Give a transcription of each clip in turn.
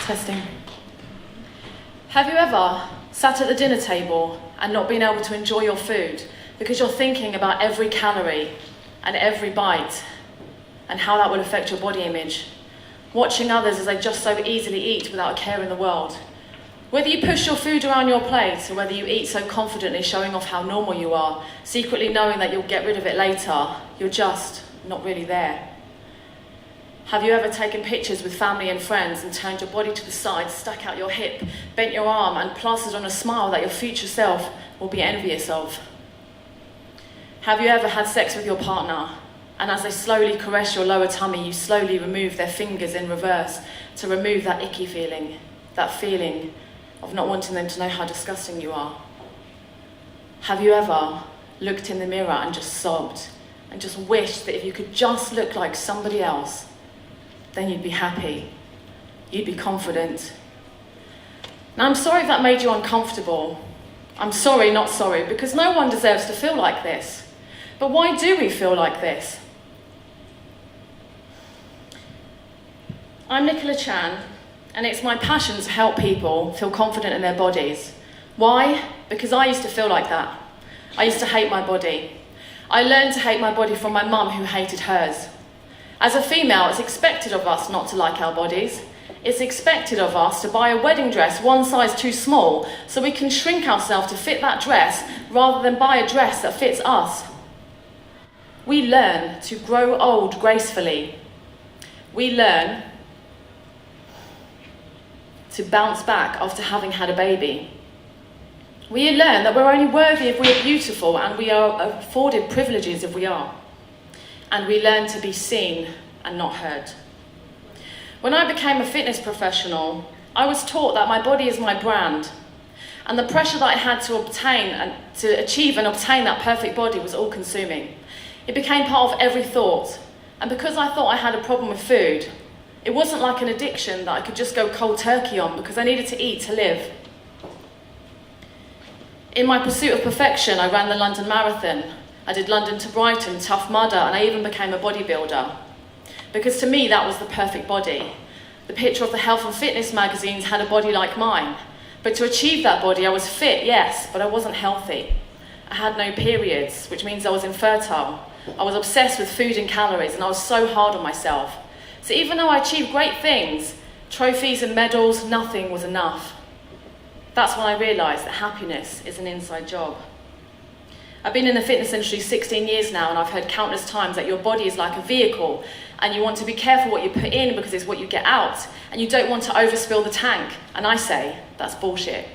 Testing. Have you ever sat at the dinner table and not been able to enjoy your food because you're thinking about every calorie and every bite and how that will affect your body image? Watching others as they just so easily eat without a care in the world. Whether you push your food around your plate or whether you eat so confidently showing off how normal you are, secretly knowing that you'll get rid of it later, you're just not really there. Have you ever taken pictures with family and friends and turned your body to the side, stuck out your hip, bent your arm and plastered on a smile that your future self will be envious of? Have you ever had sex with your partner and as they slowly caress your lower tummy, you slowly remove their fingers in reverse to remove that icky feeling, that feeling of not wanting them to know how disgusting you are? Have you ever looked in the mirror and just sobbed and just wished that if you could just look like somebody else, then you'd be happy, you'd be confident? Now, I'm sorry if that made you uncomfortable. I'm sorry, not sorry, because no one deserves to feel like this. But why do we feel like this? I'm Nicola Chan, and it's my passion to help people feel confident in their bodies. Why? Because I used to feel like that. I used to hate my body. I learned to hate my body from my mum, who hated hers. As a female, it's expected of us not to like our bodies. It's expected of us to buy a wedding dress one size too small so we can shrink ourselves to fit that dress rather than buy a dress that fits us. We learn to grow old gracefully. We learn to bounce back after having had a baby. We learn that we're only worthy if we are beautiful and we are afforded privileges if we are. And we learn to be seen and not heard. When I became a fitness professional, I was taught that my body is my brand, and the pressure that I had to obtain and to achieve and obtain that perfect body was all-consuming. It became part of every thought, and because I thought I had a problem with food, it wasn't like an addiction that I could just go cold turkey on because I needed to eat to live. In my pursuit of perfection, I ran the London Marathon. I did London to Brighton, Tough Mudder, and I even became a bodybuilder. Because to me, that was the perfect body. The picture of the health and fitness magazines had a body like mine. But to achieve that body, I was fit, yes, but I wasn't healthy. I had no periods, which means I was infertile. I was obsessed with food and calories, and I was so hard on myself. So even though I achieved great things, trophies and medals, nothing was enough. That's when I realised that happiness is an inside job. I've been in the fitness industry 16 years now, and I've heard countless times that your body is like a vehicle and you want to be careful what you put in because it's what you get out, and you don't want to overspill the tank. And I say, that's bullshit.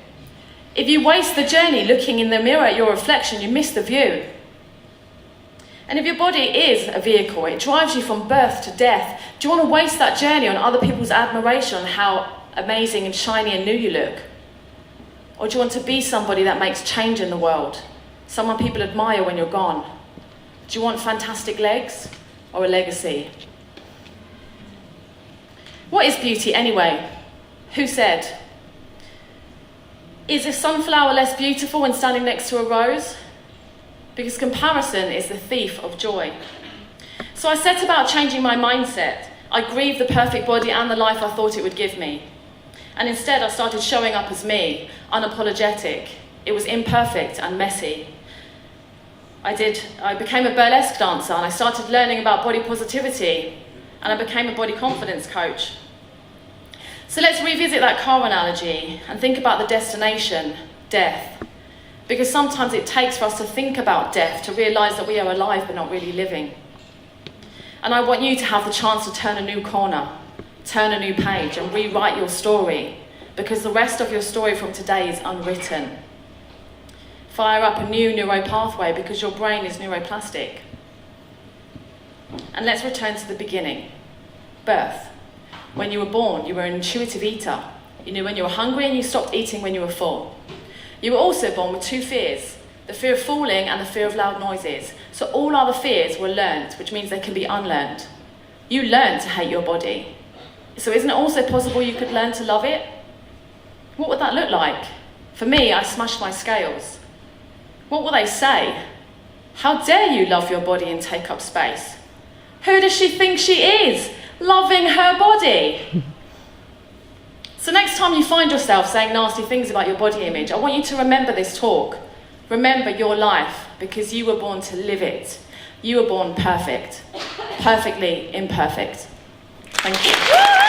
If you waste the journey looking in the mirror at your reflection, you miss the view. And if your body is a vehicle, it drives you from birth to death, do you want to waste that journey on other people's admiration on how amazing and shiny and new you look? Or do you want to be somebody that makes change in the world? Someone people admire when you're gone? Do you want fantastic legs or a legacy? What is beauty anyway? Who said? Is a sunflower less beautiful when standing next to a rose? Because comparison is the thief of joy. So I set about changing my mindset. I grieved the perfect body and the life I thought it would give me. And instead I started showing up as me, unapologetic. It was imperfect and messy. I became a burlesque dancer, and I started learning about body positivity, and I became a body confidence coach. So let's revisit that car analogy and think about the destination, death. Because sometimes it takes for us to think about death to realise that we are alive but not really living. And I want you to have the chance to turn a new corner, turn a new page and rewrite your story, because the rest of your story from today is unwritten. Fire up a new neuro pathway because your brain is neuroplastic. And let's return to the beginning. Birth. When you were born, you were an intuitive eater. You knew when you were hungry and you stopped eating when you were full. You were also born with two fears, the fear of falling and the fear of loud noises. So all other fears were learned, which means they can be unlearned. You learned to hate your body. So isn't it also possible you could learn to love it? What would that look like? For me, I smashed my scales. What will they say? How dare you love your body and take up space? Who does she think she is, loving her body? So next time you find yourself saying nasty things about your body image, I want you to remember this talk. Remember your life, because you were born to live it. You were born perfect. Perfectly imperfect. Thank you.